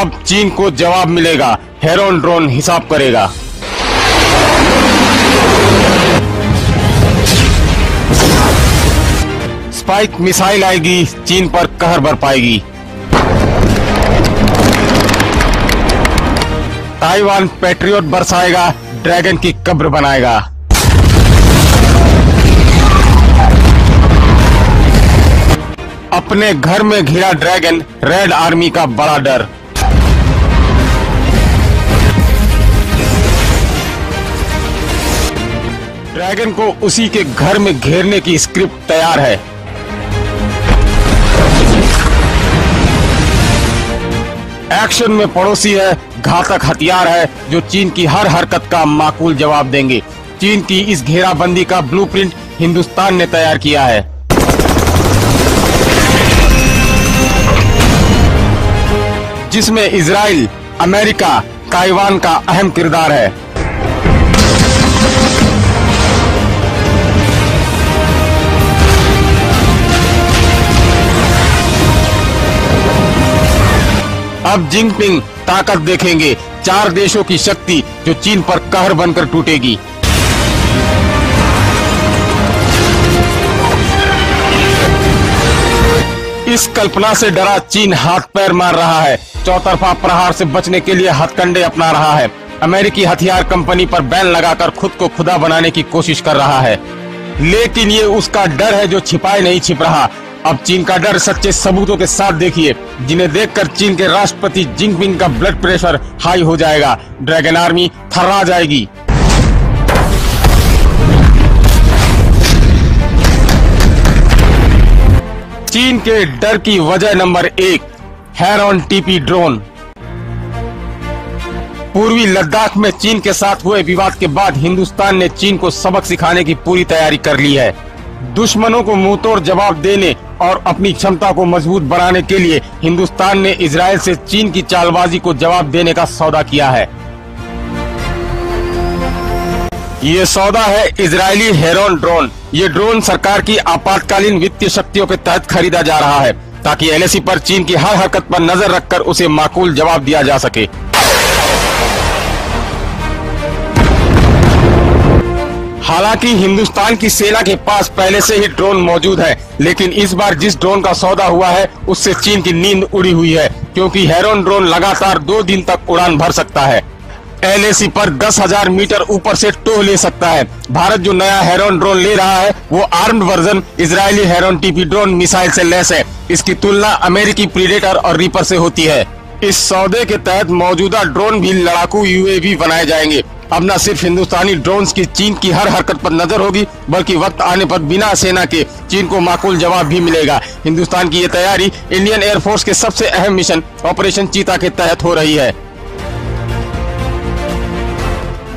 अब चीन को जवाब मिलेगा, हेरॉन ड्रोन हिसाब करेगा। स्पाइक मिसाइल आएगी, चीन पर कहर बरपाएगी। ताइवान पैट्रियट बरसाएगा, ड्रैगन की कब्र बनाएगा। अपने घर में घिरा ड्रैगन, रेड आर्मी का बड़ा डर। ड्रैगन को उसी के घर में घेरने की स्क्रिप्ट तैयार है। एक्शन में पड़ोसी है, घातक हथियार है जो चीन की हर हरकत का माकूल जवाब देंगे। चीन की इस घेराबंदी का ब्लूप्रिंट हिंदुस्तान ने तैयार किया है। जिसमें इजराइल, अमेरिका, ताइवान का अहम किरदार है। अब जिनपिंग ताकत देखेंगे, 4 देशों की शक्ति जो चीन पर कहर बनकर टूटेगी। इस कल्पना से डरा चीन हाथ पैर मार रहा है। चौतरफा प्रहार से बचने के लिए हथकंडे अपना रहा है। अमेरिकी हथियार कंपनी पर बैन लगाकर खुद को खुदा बनाने की कोशिश कर रहा है, लेकिन ये उसका डर है जो छिपाए नहीं छिप रहा। अब चीन का डर सच्चे सबूतों के साथ देखिए, जिन्हें देखकर चीन के राष्ट्रपति जिनपिंग का ब्लड प्रेशर हाई हो जाएगा। ड्रैगन आर्मी थर्रा जाएगी। चीन के डर की वजह नंबर 1, हेरॉन टीपी ड्रोन। पूर्वी लद्दाख में चीन के साथ हुए विवाद के बाद हिंदुस्तान ने चीन को सबक सिखाने की पूरी तैयारी कर ली है। दुश्मनों को मुंहतोड़ जवाब देने और अपनी क्षमता को मजबूत बनाने के लिए हिंदुस्तान ने इजराइल से चीन की चालबाजी को जवाब देने का सौदा किया है। ये सौदा है इजरायली हेरॉन ड्रोन। ये ड्रोन सरकार की आपातकालीन वित्तीय शक्तियों के तहत खरीदा जा रहा है ताकि एलएसी पर चीन की हर हरकत पर नजर रखकर उसे माकूल जवाब दिया जा सके। हालांकि हिंदुस्तान की सेना के पास पहले से ही ड्रोन मौजूद है, लेकिन इस बार जिस ड्रोन का सौदा हुआ है उससे चीन की नींद उड़ी हुई है, क्योंकि हेरॉन ड्रोन लगातार 2 दिन तक उड़ान भर सकता है। एलएसी पर 10,000 मीटर ऊपर से टोह ले सकता है। भारत जो नया हेरॉन ड्रोन ले रहा है वो armed version Israeli heron TP drone missile से लैस है। इसकी तुलना अमेरिकी प्रीडेटर और रीपर से होती है। इस सौदे के तहत मौजूदा ड्रोन भी लड़ाकू यूएवी बनाए जाएंगे। अब न सिर्फ हिंदुस्तानी ड्रोन्स की चीन की हर हरकत पर नजर होगी, बल्कि वक्त आने पर बिना सेना के चीन को माकूल जवाब भी मिलेगा। हिंदुस्तान की ये तैयारी इंडियन एयरफोर्स के सबसे अहम मिशन ऑपरेशन चीता के तहत हो रही है,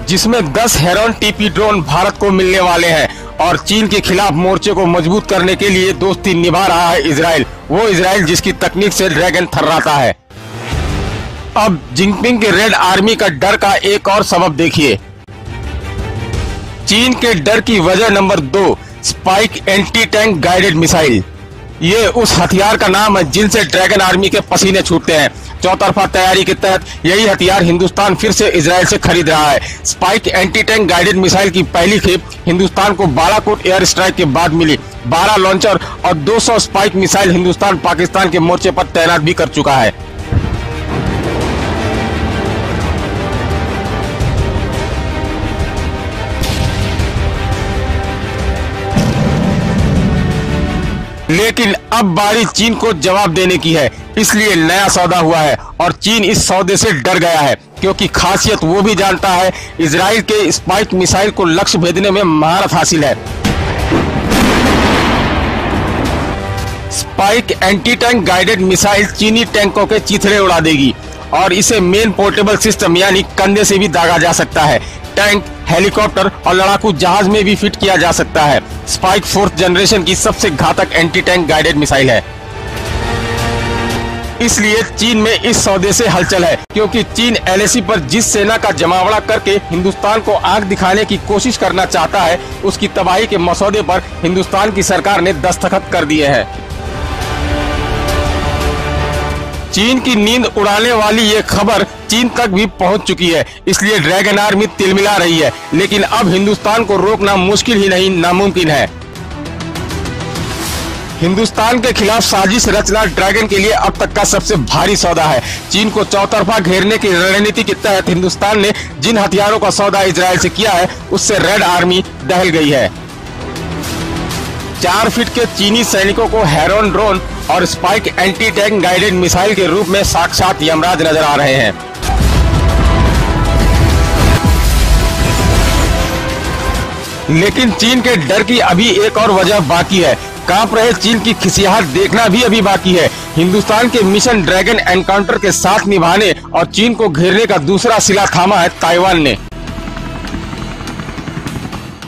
जिसमें 10 हेरॉन टीपी ड्रोन भारत को मिलने वाले हैं। और चीन के खिलाफ मोर्चे को मजबूत करने के लिए दोस्ती निभा रहा है इजराइल, वो इजराइल जिसकी तकनीक से ड्रैगन थर्राता है। अब जिनपिंग के रेड आर्मी का डर का एक और सबब देखिए। चीन के डर की वजह number 2, spike anti tank guided missile. ये उस हथियार का नाम है जिनसे ड्रैगन आर्मी के पसीने छूटते हैं। चौतरफा तैयारी के तहत यही हथियार हिंदुस्तान फिर से इजराइल से खरीद रहा है। Spike anti tank guided missile की पहली खेप हिंदुस्तान को बालाकोट एयर स्ट्राइक के बाद मिली। 12 लॉन्चर और 200 स्पाइक मिसाइल हिंदुस्तान पाकिस्तान के मोर्चे पर तैनात भी कर चुका है। लेकिन अब बारी चीन को जवाब देने की है, इसलिए नया सौदा हुआ है और चीन इस सौदे से डर गया है, क्योंकि खासियत वो भी जानता है इजराइल के स्पाइक मिसाइल को लक्ष्य भेदने में महारत हासिल है। Spike anti tank guided missile चीनी टैंकों के चीथड़े उड़ा देगी और इसे मेन पोर्टेबल सिस्टम यानी कंधे से भी दागा जा सकता है। टैंक, हेलीकॉप्टर और लड़ाकू जहाज में भी फिट किया जा सकता है। स्पाइक 4th जनरेशन की सबसे घातक एंटी टैंक गाइडेड मिसाइल है। इसलिए चीन में इस सौदे से हलचल है, क्योंकि चीन एलएसी पर जिस सेना का जमावड़ा करके हिंदुस्तान को आंख दिखाने की कोशिश करना चाहता है, उसकी तबाही के मसौदे पर हिंदुस्तान की सरकार ने दस्तखत कर दिए हैं। चीन की नींद उड़ाने वाली ये खबर चीन तक भी पहुंच चुकी है, इसलिए ड्रैगन आर्मी तिलमिला रही है। लेकिन अब हिंदुस्तान को रोकना मुश्किल ही नहीं, नामुमकिन है। हिंदुस्तान के खिलाफ साजिश रचना ड्रैगन के लिए अब तक का सबसे भारी सौदा है। चीन को चौतरफा घेरने की रणनीति के तहत हिंदुस्तान ने जिन हथियारों का सौदा इजरायल से किया है, उससे रेड आर्मी दहल गई है। 4 फीट के चीनी सैनिकों को हेरोन ड्रोन और spike anti tank guided missile के रूप में साक्षात यमराज नजर आ रहे हैं। लेकिन चीन के डर की अभी एक और वजह बाकी है। कांप रहे चीन की खिसियाहट देखना भी अभी बाकी है। हिंदुस्तान के मिशन ड्रैगन एनकाउंटर के साथ निभाने और चीन को घेरने का दूसरा सिला थामा है ताइवान ने।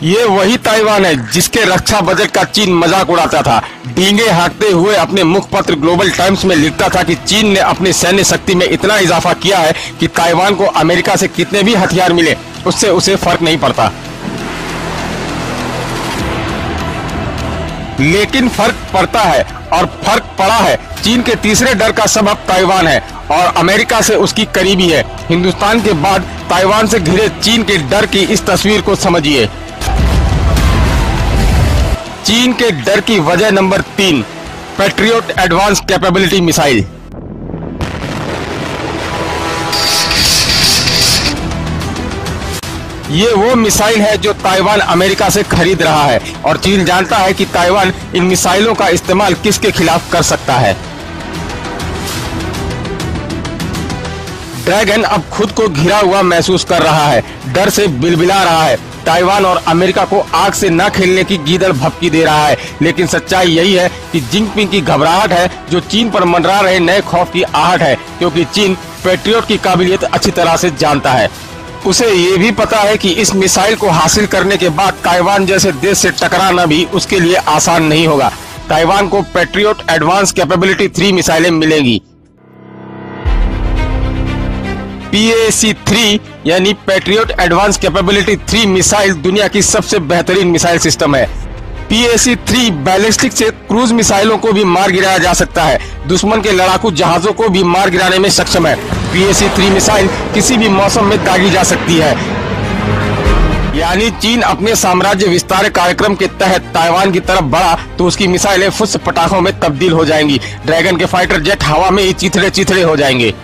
ये वही ताइवान है जिसके रक्षा बजट का चीन मजाक उड़ाता था। डींगे हाँकते हुए अपने मुखपत्र ग्लोबल टाइम्स में लिखता था कि चीन ने अपनी सैन्य शक्ति में इतना इजाफा किया है कि ताइवान को अमेरिका से कितने भी हथियार मिले उससे उसे फर्क नहीं पड़ता। लेकिन फर्क पड़ता है और फर्क पड़ा है। चीन के तीसरे डर का सबब ताइवान है और अमेरिका से उसकी करीबी है। हिंदुस्तान के बाद ताइवान से घिरे चीन के डर की इस तस्वीर को समझिए। चीन के डर की वजह number 3, patriot advance capability missile. ये वो मिसाइल है जो ताइवान अमेरिका से खरीद रहा है और चीन जानता है कि ताइवान इन मिसाइलों का इस्तेमाल किसके खिलाफ कर सकता है। ड्रैगन अब खुद को घिरा हुआ महसूस कर रहा है, डर से बिलबिला रहा है। ताइवान और अमेरिका को आग से न खेलने की गीदड़ भपकी दे रहा है। लेकिन सच्चाई यही है कि जिनपिंग की घबराहट है जो चीन पर मंडरा रहे नए खौफ की आहट है, क्योंकि चीन पैट्रियट की काबिलियत अच्छी तरह से जानता है। उसे ये भी पता है कि इस मिसाइल को हासिल करने के बाद ताइवान जैसे देश से टकराना भी उसके लिए आसान नहीं होगा। ताइवान को पैट्रियट एडवांस कैपेबिलिटी 3 मिसाइलें मिलेंगी। PAC-3 यानी पैट्रियट एडवांस कैपेबिलिटी 3 मिसाइल दुनिया की सबसे बेहतरीन मिसाइल सिस्टम है। PAC-3 बैलिस्टिक से क्रूज मिसाइलों को भी मार गिराया जा सकता है। दुश्मन के लड़ाकू जहाजों को भी मार गिराने में सक्षम है। PAC-3 मिसाइल किसी भी मौसम में दागी जा सकती है। यानी चीन अपने साम्राज्य विस्तार कार्यक्रम के तहत ताइवान की तरफ बढ़ा तो उसकी मिसाइलें फुस पटाखों में तब्दील हो जाएंगी। ड्रैगन के फाइटर जेट हवा में ही चिथड़े चिथड़े हो जाएंगे।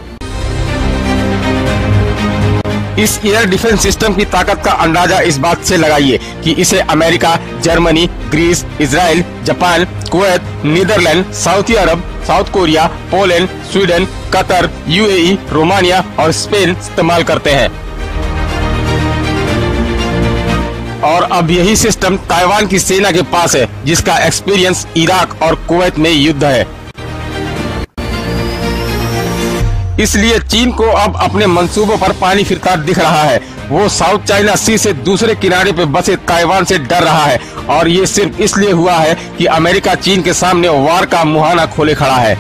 इस एयर डिफेंस सिस्टम की ताकत का अंदाजा इस बात से लगाइए कि इसे America, Germany, Greece, Israel, Japan, Kuwait, Netherland, Saudi Arab, South Korea, Poland, Sweden, Qatar, UAE, Romania और स्पेन इस्तेमाल करते हैं। और अब यही सिस्टम ताइवान की सेना के पास है, जिसका एक्सपीरियंस इराक और कुवैत में युद्ध है। इसलिए चीन को अब अपने मंसूबों पर पानी फिरता दिख रहा है। वो साउथ चाइना सी से दूसरे किनारे पे बसे ताइवान से डर रहा है और ये सिर्फ इसलिए हुआ है कि अमेरिका चीन के सामने वार का मुहाना खोले खड़ा है।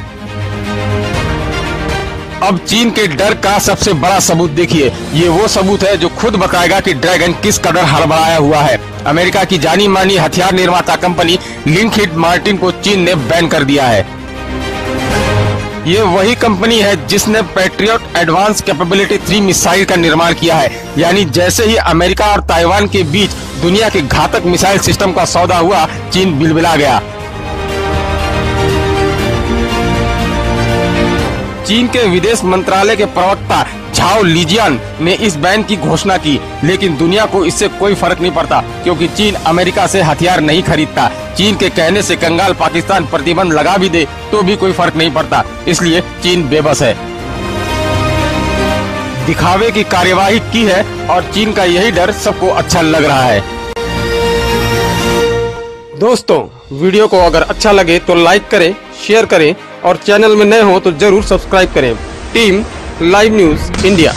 अब चीन के डर का सबसे बड़ा सबूत देखिए। ये वो सबूत है जो खुद बताएगा कि ड्रैगन किस कदर हड़बड़ाया हुआ है। अमेरिका की जानी मानी हथियार निर्माता कंपनी लॉकहीड मार्टिन को चीन ने बैन कर दिया है। ये वही कंपनी है जिसने पैट्रियट एडवांस कैपेबिलिटी 3 मिसाइल का निर्माण किया है। यानी जैसे ही अमेरिका और ताइवान के बीच दुनिया के घातक मिसाइल सिस्टम का सौदा हुआ, चीन बिलबिला गया। चीन के विदेश मंत्रालय के प्रवक्ता झाओ लिजियान ने इस बैन की घोषणा की, लेकिन दुनिया को इससे कोई फर्क नहीं पड़ता क्योंकि चीन अमेरिका से हथियार नहीं खरीदता। चीन के कहने से कंगाल पाकिस्तान प्रतिबंध लगा भी दे तो भी कोई फर्क नहीं पड़ता, इसलिए चीन बेबस है। दिखावे की कार्यवाही की है और चीन का यही डर सबको अच्छा लग रहा है। दोस्तों, वीडियो को अगर अच्छा लगे तो लाइक करें, शेयर करें और चैनल में नए हो तो जरूर सब्सक्राइब करें। Team live news India.